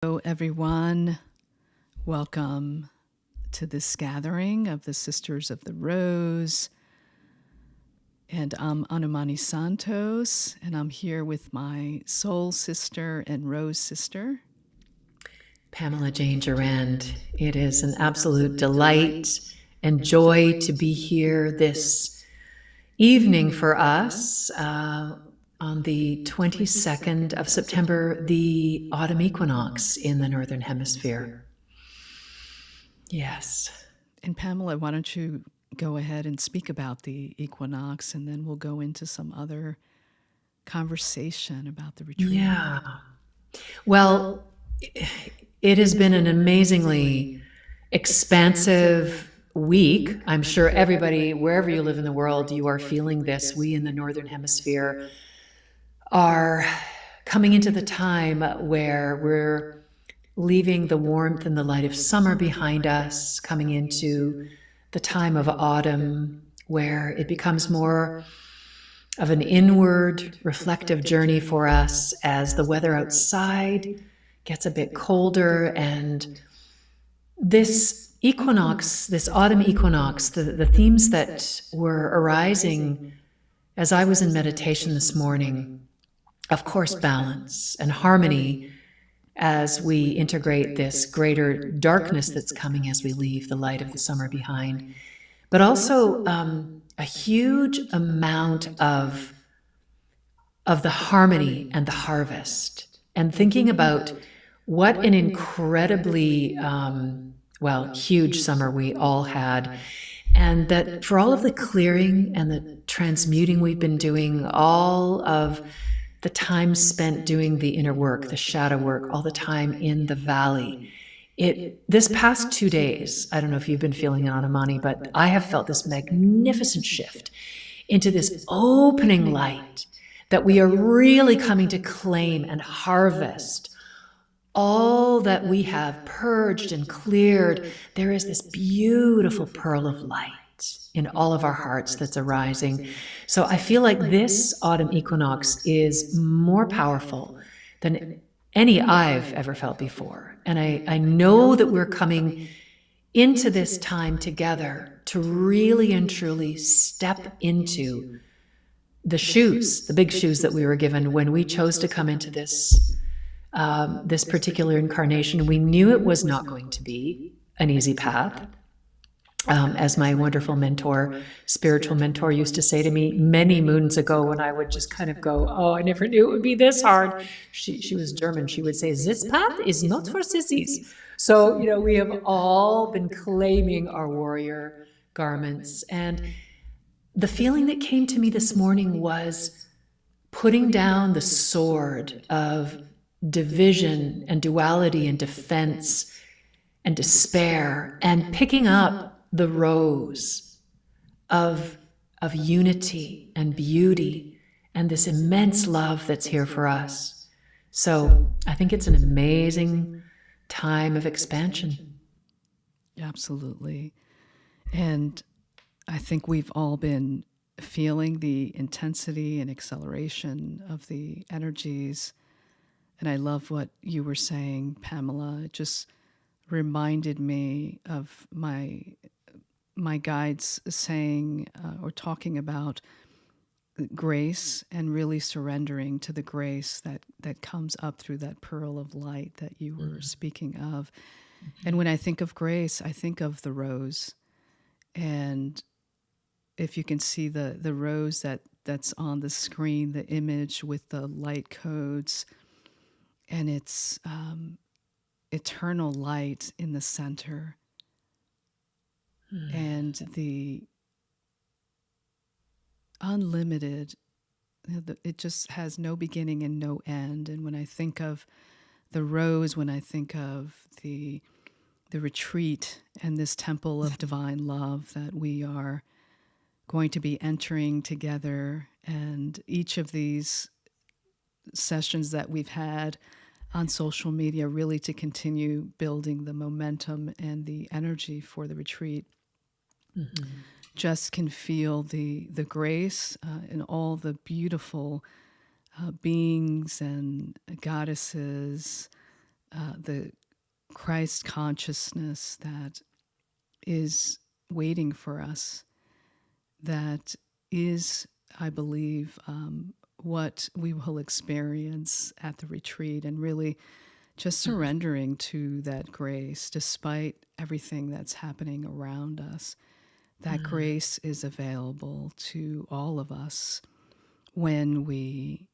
Hello, everyone. Welcome to this gathering of the Sisters of the Rose. And I'm Anümani Santos, and I'm here with my soul sister and rose sister, Pamela Jane Durand. It is an absolute delight and joy to be here this evening for us on the 22nd of September, the autumn equinox in the Northern Hemisphere. Yes. And Pamela, why don't you go ahead and speak about the equinox, and then we'll go into some other conversation about the retreat. Yeah. Well, it has been an amazingly expansive week. I'm sure everybody, wherever you live in the world, you are feeling this. We in the Northern Hemisphere are coming into the time where we're leaving the warmth and the light of summer behind us, coming into the time of autumn, where it becomes more of an inward, reflective journey for us as the weather outside gets a bit colder. And this equinox, this autumn equinox, the themes that were arising as I was in meditation this morning, of course, balance and harmony as we integrate this greater darkness that's coming as we leave the light of the summer behind, but also a huge amount of the harmony and the harvest, and thinking about what an incredibly, huge summer we all had. And that for all of the clearing and the transmuting we've been doing, all of the time spent doing the inner work, the shadow work, all the time in the valley, this past 2 days, I don't know if you've been feeling it, Anümani, but I have felt this magnificent shift into this opening light that we are really coming to claim and harvest all that we have purged and cleared. There is this beautiful pearl of light in all of our hearts that's arising. So I feel like this autumn equinox is more powerful than any I've ever felt before. And I know that we're coming into this time together to really and truly step into the shoes, the big shoes that we were given when we chose to come into this this particular incarnation. We knew it was not going to be an easy path. As my wonderful mentor, spiritual mentor, used to say to me many moons ago, when I would just kind of go, "Oh, I never knew it would be this hard." She was German. She would say, "This path is not for sissies." So, we have all been claiming our warrior garments. And the feeling that came to me this morning was putting down the sword of division and duality and defense and despair, and picking up the rose of unity and beauty and this immense love that's here for us. So I think it's an amazing time of expansion. Absolutely. And I think we've all been feeling the intensity and acceleration of the energies. And I love what you were saying, Pamela. It just reminded me of my guides saying or talking about grace, and really surrendering to the grace that comes up through that pearl of light that you were speaking of. And when I think of grace, I think of the rose. And if you can see the rose that's on the screen, the image with the light codes, and it's eternal light in the center, and the unlimited, it just has no beginning and no end. And when I think of the rose, when I think of the retreat and this temple of divine love that we are going to be entering together, and each of these sessions that we've had on social media, really to continue building the momentum and the energy for the retreat, just can feel the grace and all the beautiful beings and goddesses the Christ consciousness that is waiting for us, that is, I believe, what we will experience at the retreat, and really just surrendering to that grace despite everything that's happening around us. That grace is available to all of us when we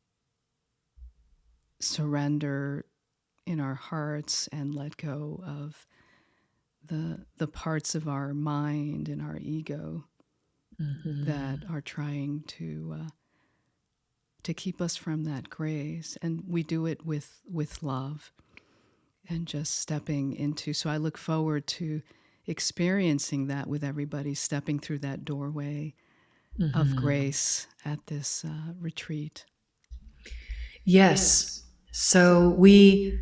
surrender in our hearts and let go of the parts of our mind and our ego that are trying to keep us from that grace. And we do it with love and just stepping into. So I look forward to experiencing that with everybody, stepping through that doorway of grace at this retreat. Yes. So we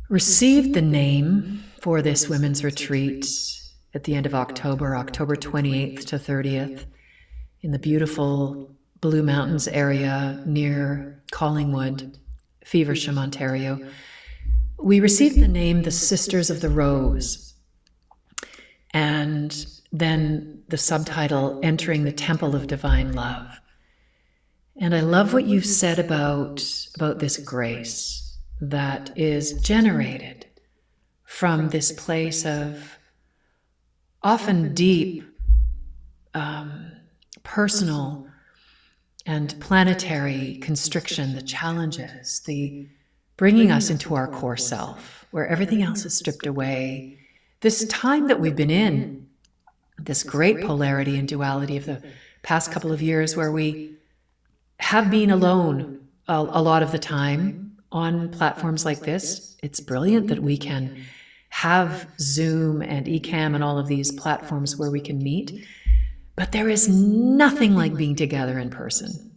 received the name for this women's retreat at the end of October, October 28th to 30th, in the beautiful Blue Mountains area near Collingwood, Feversham, Ontario. We received the name the Sisters of the Rose, and then the subtitle, Entering the Temple of Divine Love. And I love what you've said about this grace that is generated from this place of often deep, personal and planetary constriction, the challenges, the bringing us into our core self, where everything else is stripped away. This time that we've been in, this great polarity and duality of the past couple of years, where we have been alone a lot of the time on platforms like this. It's brilliant that we can have Zoom and Ecamm and all of these platforms where we can meet, but there is nothing like being together in person.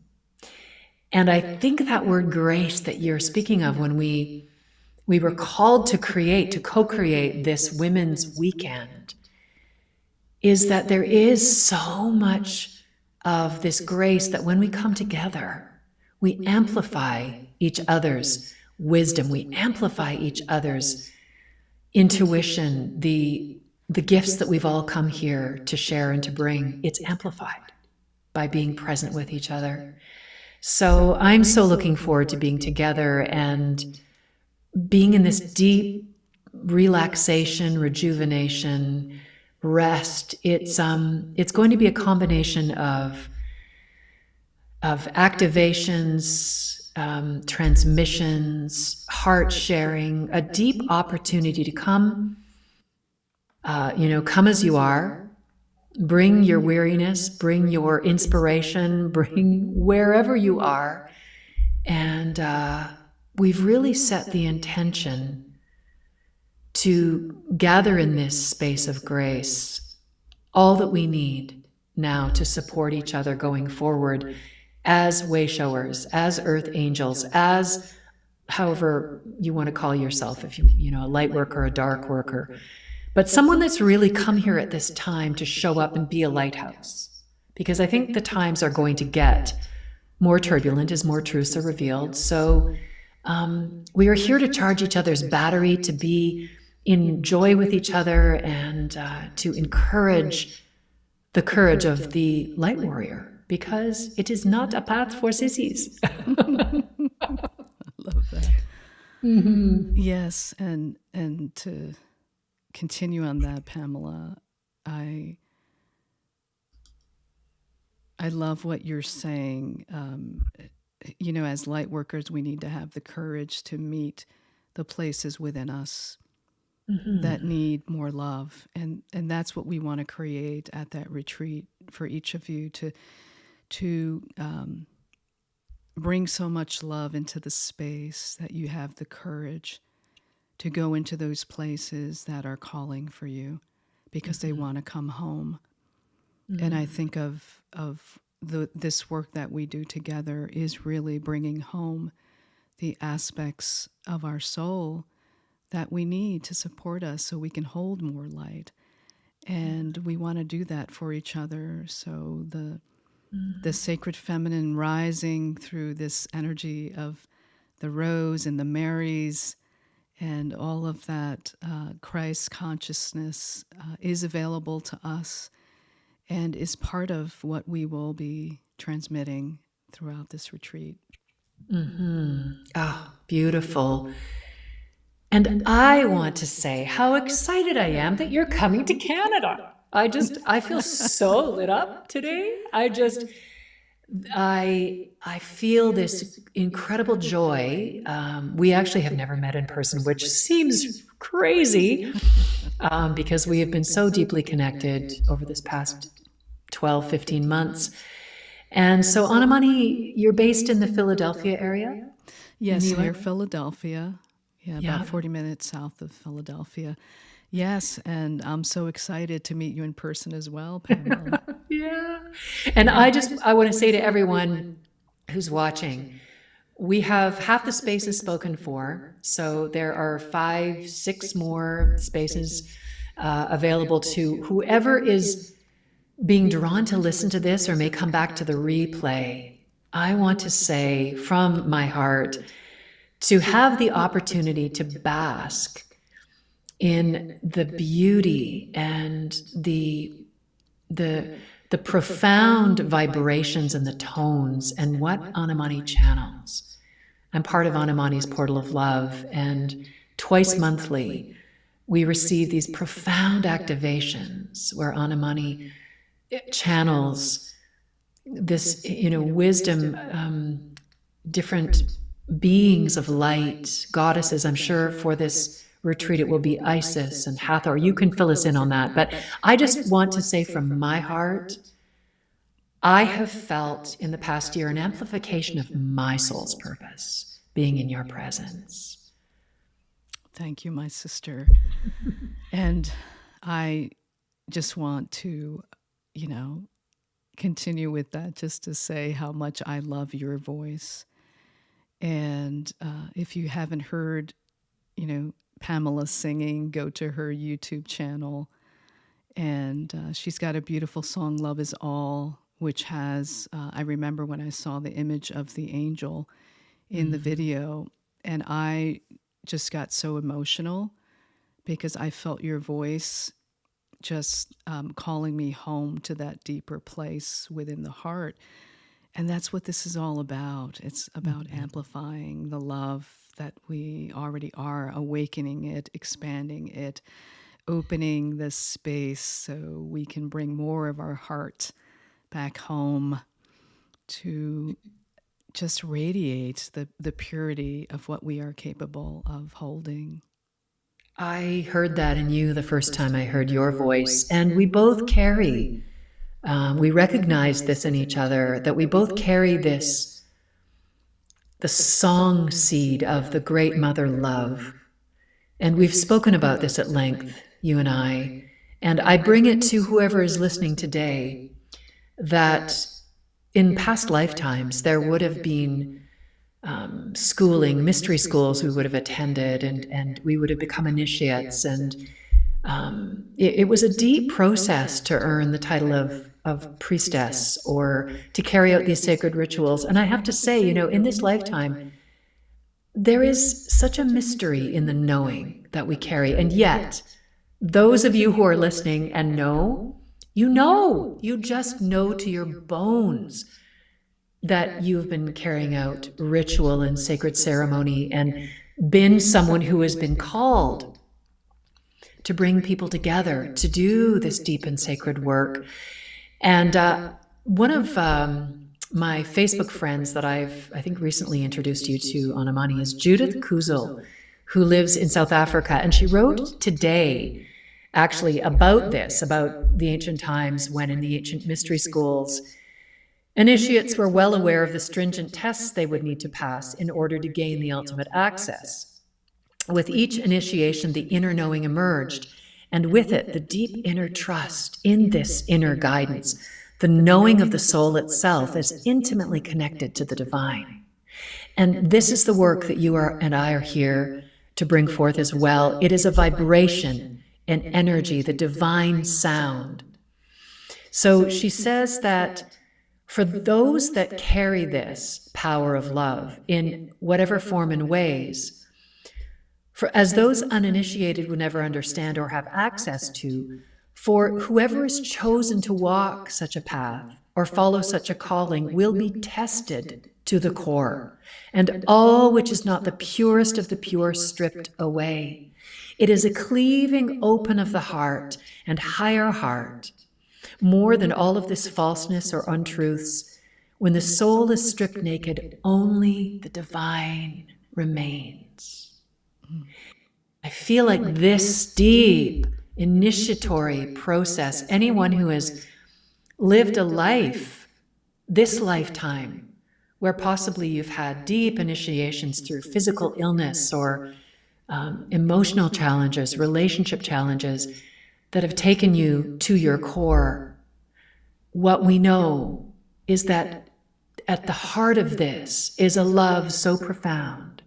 And I think that word grace that you're speaking of, when we were called to create, to co-create this women's weekend, is that there is so much of this grace that when we come together, we amplify each other's wisdom, we amplify each other's intuition, the gifts that we've all come here to share and to bring. It's amplified by being present with each other. So I'm so looking forward to being together and being in this deep relaxation, rejuvenation, rest. It's going to be a combination of activations, transmissions, heart sharing, a deep opportunity to come as you are, bring your weariness, bring your inspiration, bring wherever you are. And we've really set the intention to gather in this space of grace all that we need now to support each other going forward as way showers, as earth angels, as however you want to call yourself, if a light worker, a dark worker, but someone that's really come here at this time to show up and be a lighthouse. Because I think the times are going to get more turbulent as more truths are revealed. So we are here to charge each other's battery, to be in joy with each other, and to encourage the courage of the light warrior, because it is not a path for sissies. I love that. Yes, and to continue on that, Pamela, I love what you're saying. As light workers, we need to have the courage to meet the places within us that need more love, and that's what we want to create at that retreat for each of you, to bring so much love into the space that you have the courage to go into those places that are calling for you because they want to come home. And I think of this work that we do together is really bringing home the aspects of our soul that we need to support us so we can hold more light. And we want to do that for each other. So the sacred feminine rising through this energy of the rose and the Marys, And all of that Christ consciousness is available to us and is part of what we will be transmitting throughout this retreat. Ah, beautiful. And I want to say how excited I am that you're coming to Canada. I feel so lit up today. I feel this incredible joy. We actually have never met in person, which seems crazy because we have been so deeply connected over this past 12, 15 months. And so, Anümani, you're based in the Philadelphia area? Yes, In the near US? Philadelphia. Yeah, about Yeah. 40 minutes south of Philadelphia. Yes, and I'm so excited to meet you in person as well, Pamela. Yeah. And I want to say to everyone who's watching, we have half the spaces spoken for. So there are 5, 6 more spaces available to whoever is being drawn to listen to this or may come back to the replay. I want to say from my heart to have the opportunity to bask in the beauty and the profound vibrations and the tones and what Anümani channels. I'm part of Anümani's Portal of Love, and twice monthly we receive these profound activations where Anümani channels this, wisdom, different beings of light, goddesses. I'm sure for this retreat it will be Isis and Hathor. You can fill us in on that. But I just want to say from my heart, I have felt in the past year an amplification of my soul's purpose being in your presence. Thank you, my sister. And I just want to, continue with that just to say how much I love your voice. And if you haven't heard, Pamela singing, go to her YouTube channel. And she's got a beautiful song, Love is All, which has, I remember when I saw the image of the angel in the video, and I just got so emotional because I felt your voice just calling me home to that deeper place within the heart. And that's what this is all about. It's about amplifying the love that we already are, awakening it, expanding it, opening this space so we can bring more of our heart back home to just radiate the purity of what we are capable of holding. I heard that in you the first time I heard your voice, and we both carry, we recognize this in each other, that we both carry this, the song seed of the great mother love. And we've spoken about this at length, you and I bring it to whoever is listening today, that in past lifetimes there would have been schooling, mystery schools we would have attended, and we would have become initiates. And it was a deep process to earn the title of priestess or to carry out these sacred rituals. And I have to say, in this lifetime, there is such a mystery in the knowing that we carry. And yet, those of you who are listening and know, you just know to your bones that you've been carrying out ritual and sacred ceremony and been someone who has been called to bring people together to do this deep and sacred work. And one of my Facebook friends that I think recently introduced you to, Anümani, is Judith Kuzel, who lives in South Africa. And she wrote today, actually, about this, about the ancient times when in the ancient mystery schools, initiates were well aware of the stringent tests they would need to pass in order to gain the ultimate access. With each initiation, the inner knowing emerged, and with it, the deep inner trust in this inner guidance, the knowing of the soul itself as intimately connected to the divine. And this is the work that you and I are here to bring forth as well. It is a vibration, an energy, the divine sound. So she says that for those that carry this power of love in whatever form and ways, For as those uninitiated would never understand or have access to, for whoever is chosen to walk such a path or follow such a calling will be tested to the core, and all which is not the purest of the pure stripped away. It is a cleaving open of the heart and higher heart, more than all of this falseness or untruths. When the soul is stripped naked, only the divine remains. I feel like this deep initiatory process, anyone who has lived a life, this lifetime, where possibly you've had deep initiations through physical illness or emotional challenges, relationship challenges that have taken you to your core, what we know is that at the heart of this is a love so profound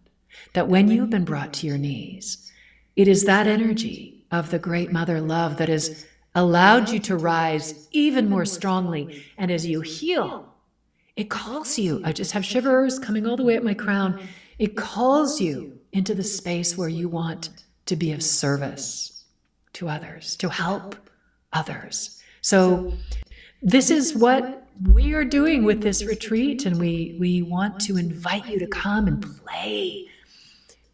that when you've been brought to your knees, it is that energy of the great mother love that has allowed you to rise even more strongly. And as you heal, it calls you. I just have shivers coming all the way up my crown. It calls you into the space where you want to be of service to others, to help others. So this is what we are doing with this retreat, and we want to invite you to come and play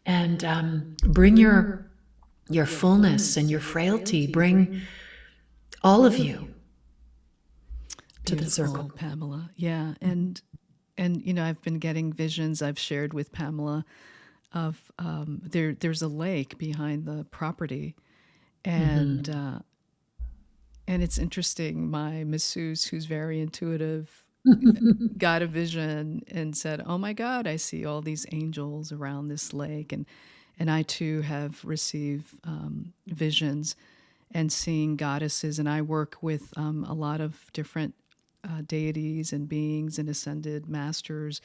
and bring your fullness and your frailty, bring all of you to the Beautiful, circle. Pamela. Yeah, and I've been getting visions. I've shared with Pamela of there's a lake behind the property, and and it's interesting. My masseuse, who's very intuitive, got a vision and said, "Oh my God, I see all these angels around this lake," and I too have received visions and seeing goddesses, and I work with a lot of different deities and beings and ascended masters.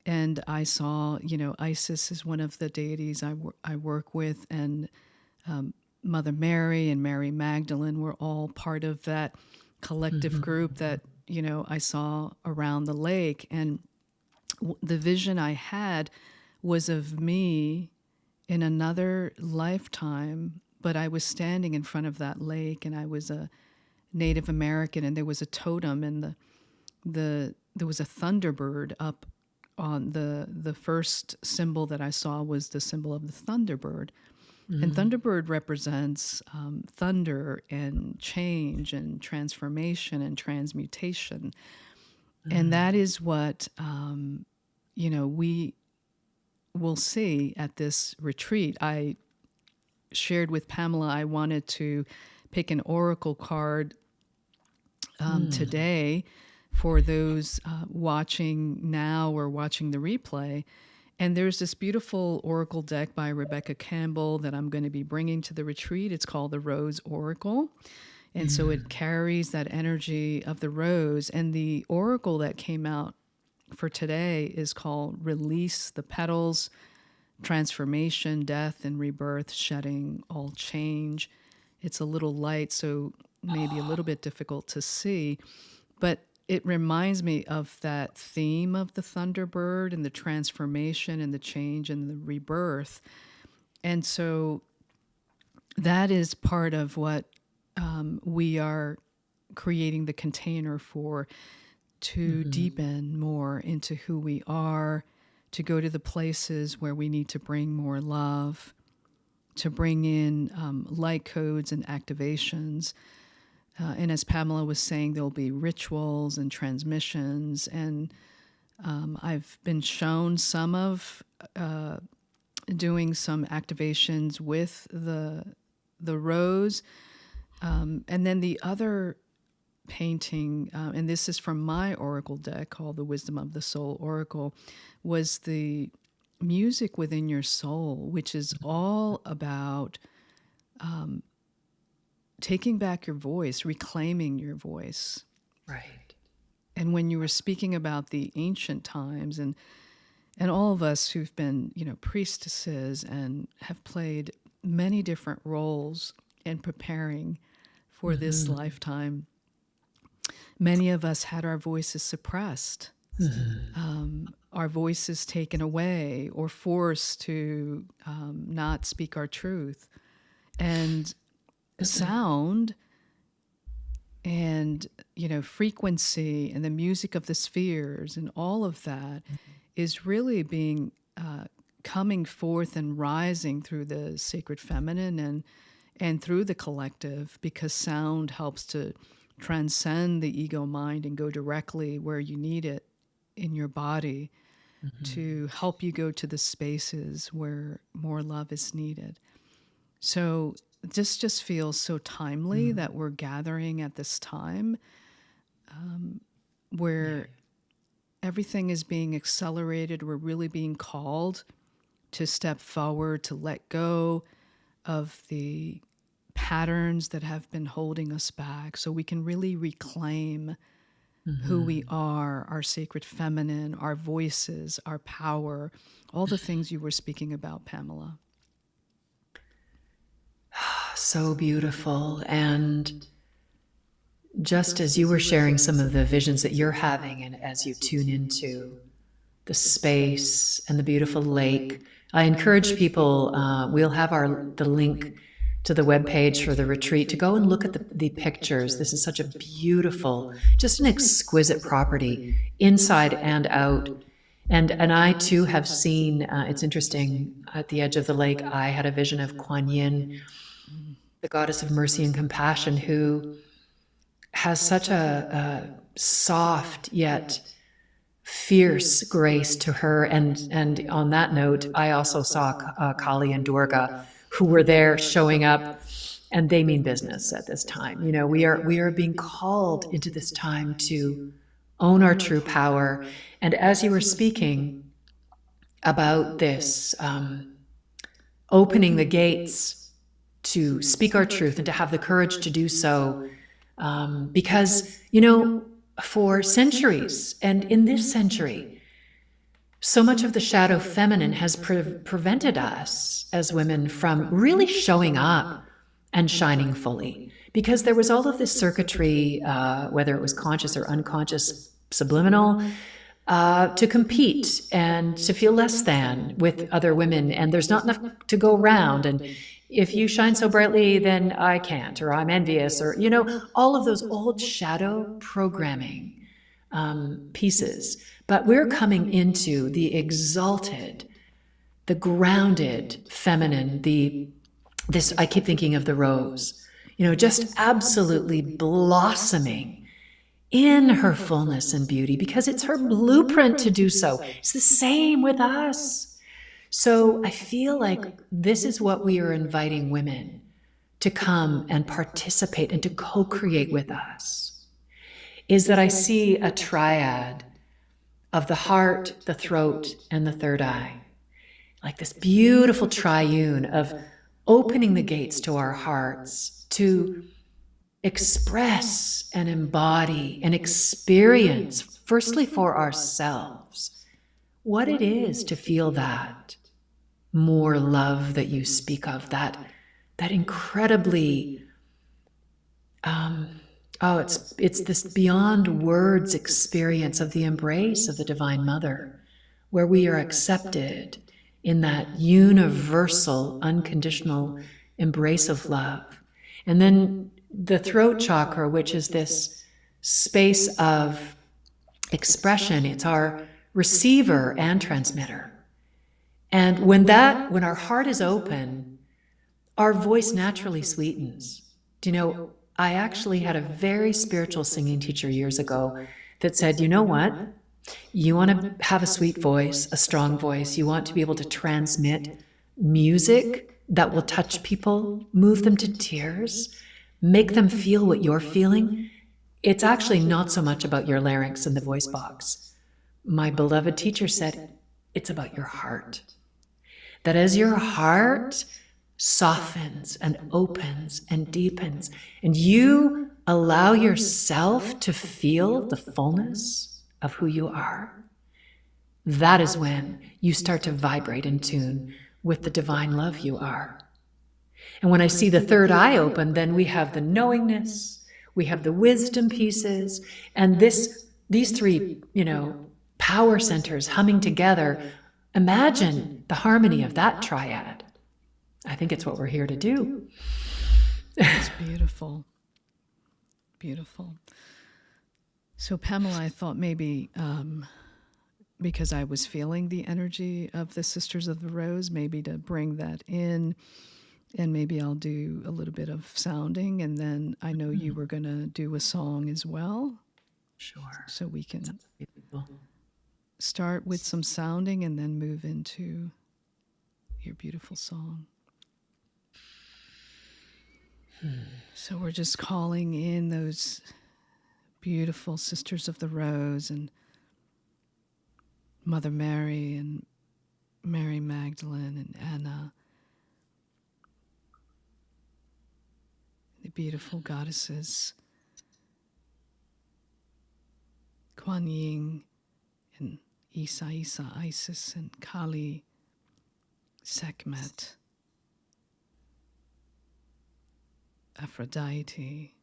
And I saw, Isis is one of the deities I work with, and Mother Mary and Mary Magdalene were all part of that collective group that, I saw around the lake. And the vision I had was of me in another lifetime, but I was standing in front of that lake, and I was a Native American, and there was a totem, and there was a thunderbird up on the first symbol that I saw was the symbol of the thunderbird. And thunderbird represents thunder and change and transformation and transmutation. And that is what, we will see at this retreat. I shared with Pamela I wanted to pick an oracle card today for those watching now or watching the replay. And there's this beautiful oracle deck by Rebecca Campbell that I'm going to be bringing to the retreat. It's called the Rose Oracle. And so it carries that energy of the rose. And the oracle that came out for today is called Release the Petals, Transformation, Death, and Rebirth, Shedding All Change. It's a little light, so maybe a little bit difficult to see. But it reminds me of that theme of the Thunderbird and the transformation and the change and the rebirth. And so that is part of what we are creating the container for, to deepen more into who we are, to go to the places where we need to bring more love, to bring in light codes and activations. And as Pamela was saying, there'll be rituals and transmissions. And I've been shown some of doing some activations with the rose. And then the other painting, and this is from my oracle deck called the Wisdom of the Soul Oracle, was the music within your soul, which is all about taking back your voice, reclaiming your voice. Right. And when you were speaking about the ancient times, and all of us who've been, priestesses and have played many different roles in preparing for this lifetime, many of us had our voices suppressed. our voices taken away or forced to not speak our truth. And sound and, frequency and the music of the spheres and all of that is really being coming forth and rising through the sacred feminine and through the collective, because sound helps to transcend the ego mind and go directly where you need it in your body to help you go to the spaces where more love is needed. So this just feels so timely that we're gathering at this time where everything is being accelerated. We're really being called to step forward, to let go of the patterns that have been holding us back so we can really reclaim who we are, our sacred feminine, our voices, our power, all the things you were speaking about, Pamela. So beautiful. And just as you were sharing some of the visions that you're having, and as you tune into the space and the beautiful lake, I encourage people, we'll have the link to the webpage for the retreat to go and look at the pictures. This is such a beautiful, just an exquisite property, inside and out. And I too have seen, it's interesting, at the edge of the lake, I had a vision of Kuan Yin, the goddess of mercy and compassion, who has such a soft yet fierce grace to her. And on that note, I also saw Kali and Durga, who were there showing up, and they mean business at this time. We are being called into this time to own our true power. And as you were speaking about this, opening the gates to speak our truth and to have the courage to do so, because, for centuries, and in this century, so much of the shadow feminine has prevented us as women from really showing up and shining fully. Because there was all of this circuitry, whether it was conscious or unconscious, subliminal, to compete and to feel less than with other women, and there's not enough to go around, and if you shine so brightly, then I can't, or I'm envious, or, all of those old shadow programming pieces. But we're coming into the exalted, the grounded feminine, this, I keep thinking of the rose, just absolutely blossoming in her fullness and beauty, because it's her blueprint to do so. It's the same with us. So I feel like this is what we are inviting women to come and participate and to co-create with us, is that I see a triad of the heart, the throat, and the third eye. Like this beautiful triune of opening the gates to our hearts to express and embody and experience, firstly for ourselves, what it is to feel that more love that you speak of, that incredibly, it's this beyond words experience of the embrace of the Divine Mother, where we are accepted in that universal, unconditional embrace of love. And then the throat chakra, which is this space of expression, it's our receiver and transmitter. And when our heart is open, our voice naturally sweetens. I actually had a very spiritual singing teacher years ago that said, you know what? You want to have a sweet voice, a strong voice. You want to be able to transmit music that will touch people, move them to tears, make them feel what you're feeling. It's actually not so much about your larynx and the voice box. My beloved teacher said, it's about your heart. That as your heart softens and opens and deepens, and you allow yourself to feel the fullness of who you are, that is when you start to vibrate in tune with the divine love you are. And when I see the third eye open, then we have the knowingness, we have the wisdom pieces, and these three, power centers humming together. Imagine the harmony of that triad. I think it's what we're here to do. It's beautiful. Beautiful. So, Pamela, I thought maybe because I was feeling the energy of the Sisters of the Rose, maybe to bring that in, and maybe I'll do a little bit of sounding, and then I know you were going to do a song as well. Sure. So we can start with some sounding and then move into your beautiful song. So we're just calling in those beautiful Sisters of the Rose and Mother Mary and Mary Magdalene and Anna, the beautiful goddesses, Kuan Yin and Isa, Isis, and Kali, Sekhmet, Aphrodite,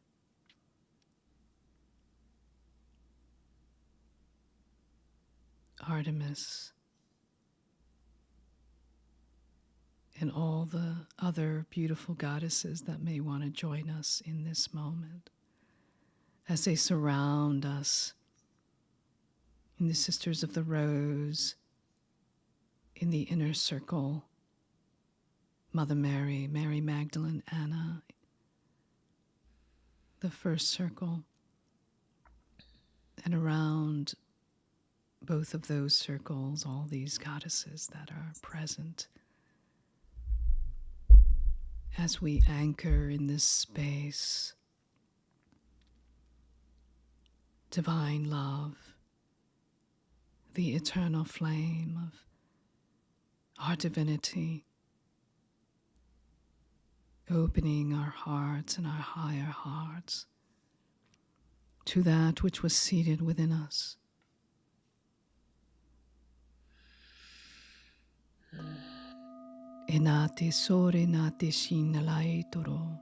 Artemis, and all the other beautiful goddesses that may want to join us in this moment as they surround us in the Sisters of the Rose, in the inner circle, Mother Mary, Mary Magdalene, Anna, the first circle, and around both of those circles, all these goddesses that are present as we anchor in this space, divine love, the eternal flame of our divinity, opening our hearts and our higher hearts to that which was seated within us. Enate sore nate shinalaitoro,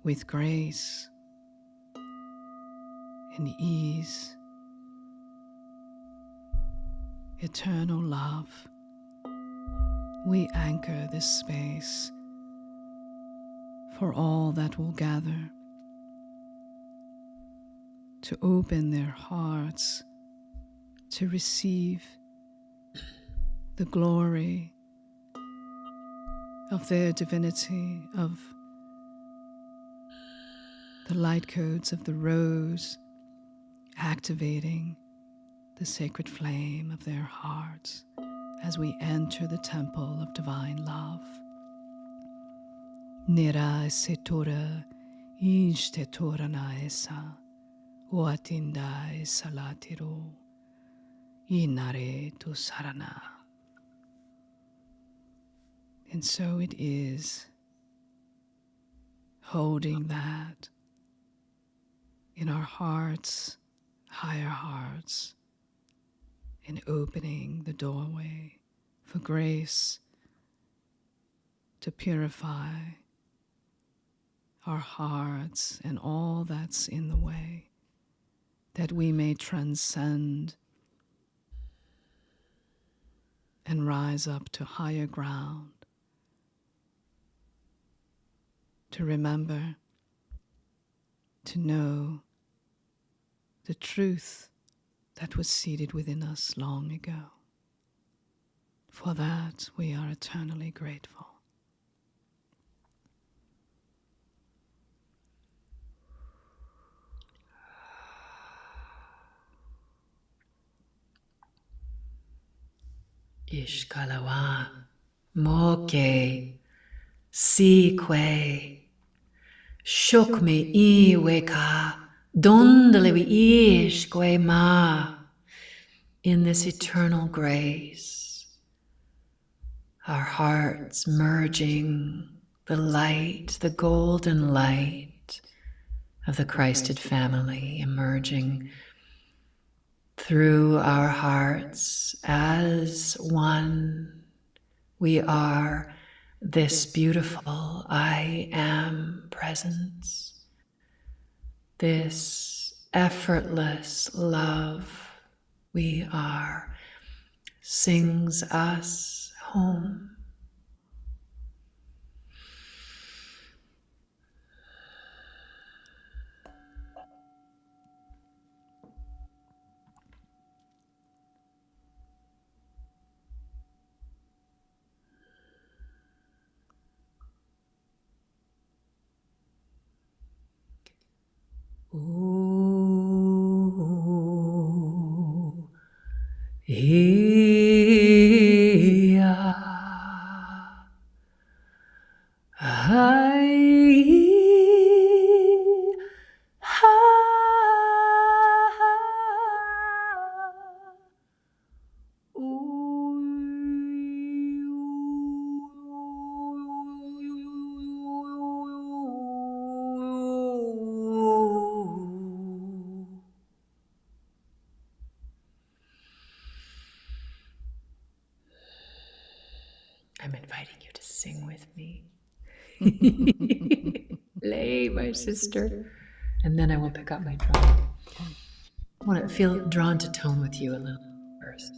with grace and ease, eternal love, we anchor this space for all that will gather to open their hearts to receive the glory of their divinity, of the light codes of the rose, activating the sacred flame of their hearts as we enter the temple of divine love. Nera setora instetora naesa, oatinda esalatiro, inare tu sarana. And so it is, holding that in our hearts, higher hearts, and opening the doorway for grace to purify our hearts and all that's in the way, that we may transcend and rise up to higher ground, to remember, to know the truth that was seated within us long ago. For that, we are eternally grateful. Ishkalawa, moke, sikwe, shukme iweka, dondalewi ishkwe ma. In this eternal grace, our hearts merging the light, the golden light of the Christed family emerging through our hearts as one. We are this beautiful I am presence, this effortless love We are sings us home. Ooh, yeah. I'm inviting you to sing with me. Lay, my sister. And then I will pick up my drum. I want to feel drawn to tone with you a little first.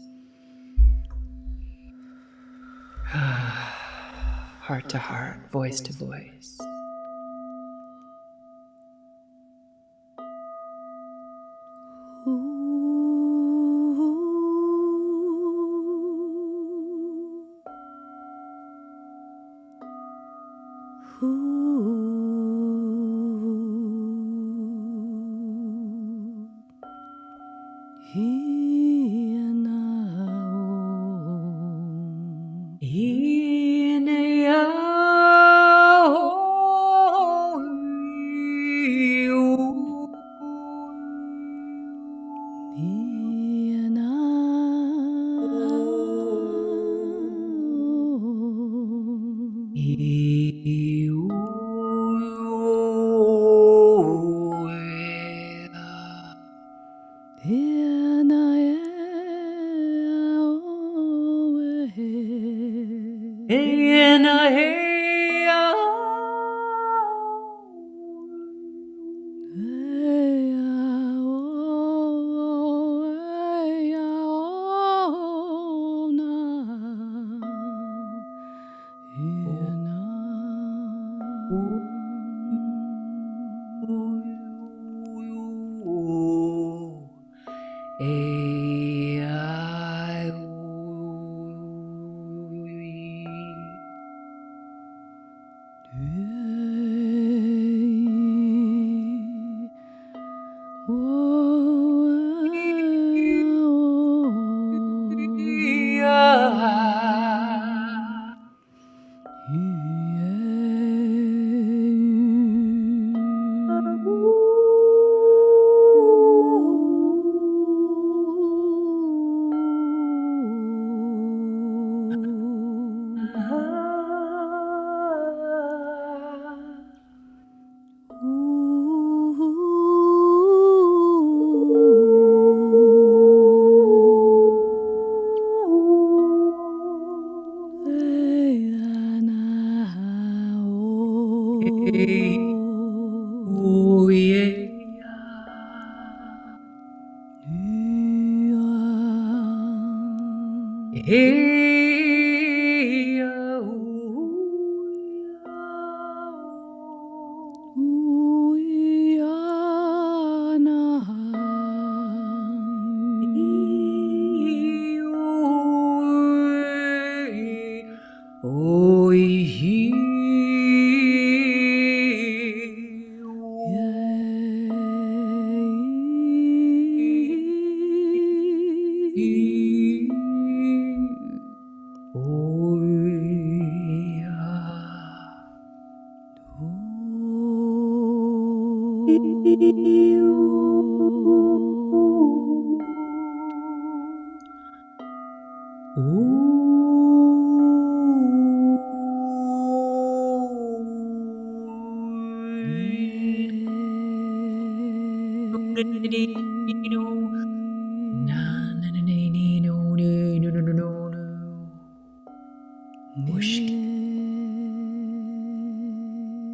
Heart to heart, voice to voice.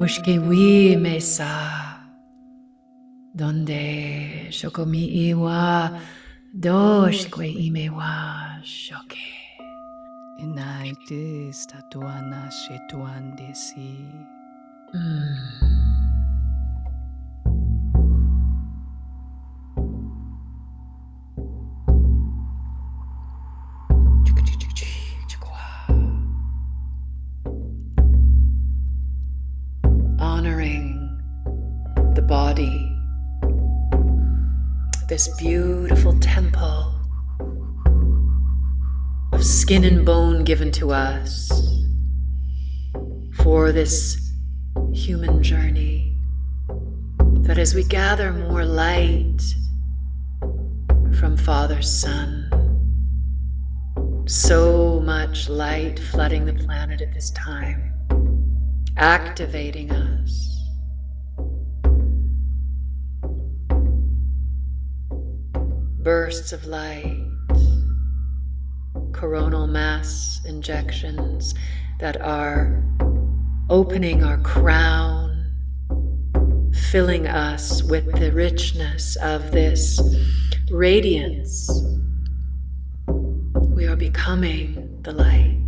Ushke wi mesa donde shokomi iwa Doshkwe imewa shoke. Inai dis tatuana shetuan desi. Honoring the body, this beautiful temple of skin and bone given to us for this human journey, that as we gather more light from Father's Son, so much light flooding the planet at this time, activating us. Bursts of light, coronal mass injections that are opening our crown, filling us with the richness of this radiance. We are becoming the light.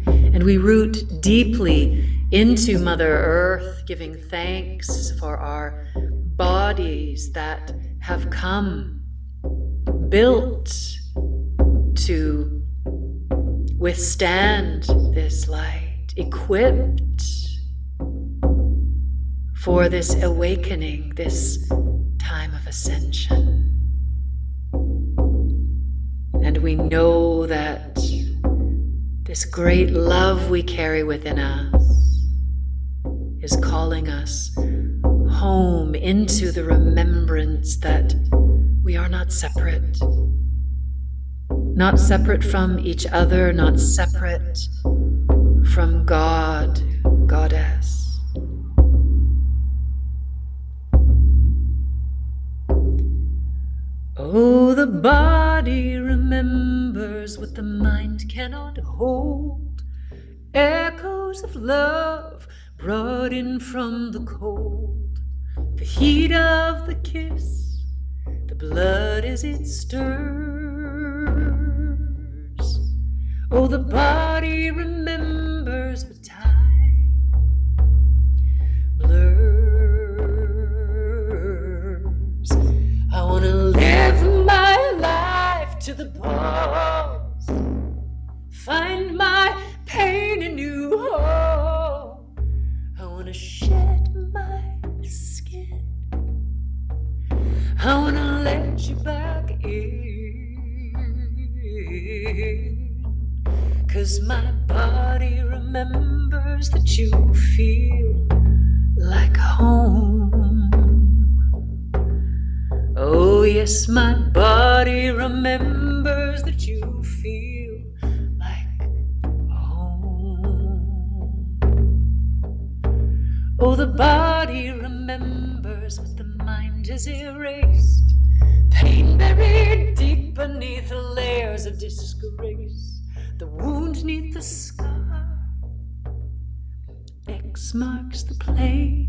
And we root deeply into Mother Earth, giving thanks for our bodies that have come, built to withstand this light, equipped for this awakening, this time of ascension. And we know that this great love we carry within us is calling us home into the remembrance that we are not separate. Not separate from each other, not separate from God, Goddess. Oh, the body remembers what the mind cannot hold. Echoes of love brought in from the cold. The heat of the kiss, the blood as it stirs. Oh, the body remembers what time blurs. I want to live my life to the bones, find my pain a new home. I want to shed my skin. I want to let you back in, 'cause my body remembers that you feel like home. Oh yes, my body remembers that you feel like home. Oh, the body remembers what the mind has erased. Pain buried deep beneath the layers of disgrace. The wound neath the scar, X marks the place.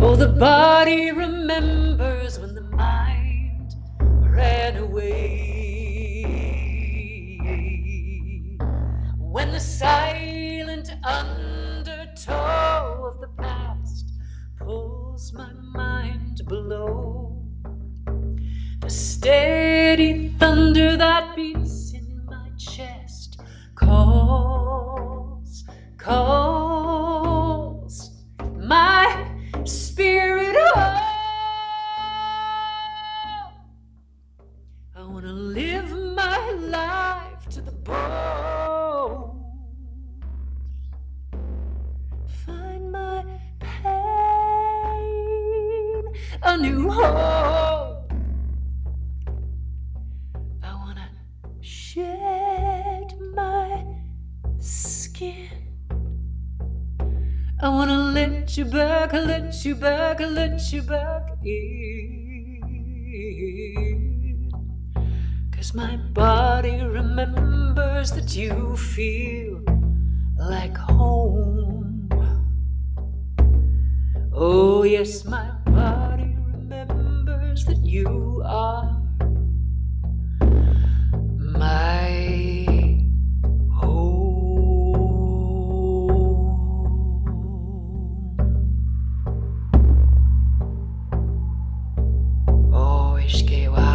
Oh, the body remembers when the mind ran away, when the silent undertow of the past pulls my mind below. The steady thunder that beats in my chest calls my spirit home. I want to live my life to the bone, find my pain a new home. I want to shed my skin. I want to let you back, let you back, let you back in. 'Cause my body remembers that you feel like home. Oh yes, my body remembers that you are my home. Oh, ishke wa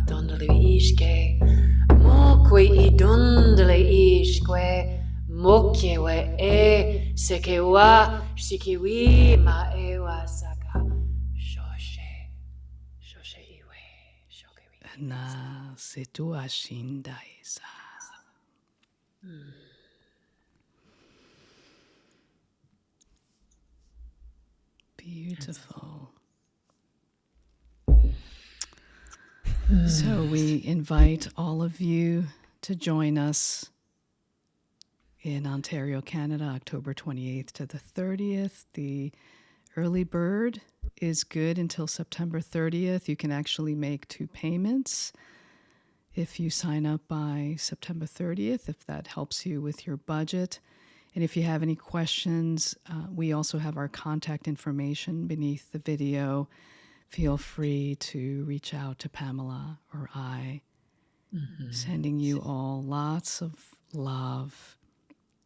dondole ishke, mokwe I dondole ishque, mokye we e seke wa shikiwi ma e wa saka shoshe shoshe iwe shokewi. Na setu ashindaisa. Beautiful. So we invite all of you to join us in Ontario, Canada, October 28th to the 30th. The early bird is good until September 30th. You can actually make 2 payments if you sign up by September 30th, if that helps you with your budget. And if you have any questions, we also have our contact information beneath the video. Feel free to reach out to Pamela or I. Sending you all lots of love,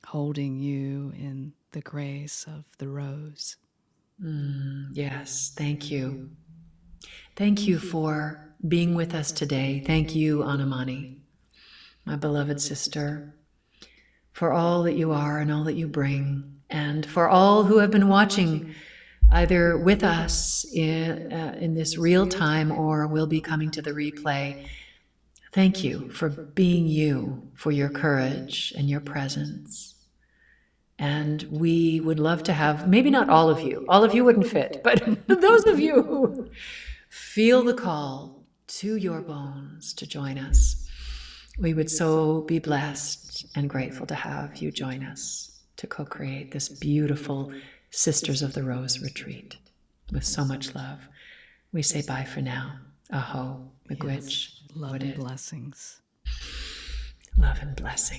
holding you in the grace of the rose. Yes, thank you. Thank you for being with us today. Thank you, Anümani, my beloved sister, for all that you are and all that you bring, and for all who have been watching either with us in this real time or will be coming to the replay. Thank you for being you, for your courage and your presence. And we would love to have, maybe not all of you wouldn't fit, but those of you who feel the call to your bones to join us, we would so be blessed and grateful to have you join us to co-create this beautiful Sisters of the Rose retreat. With so much love, we say bye for now. Aho, miigwech, Love and blessings. Love and blessings.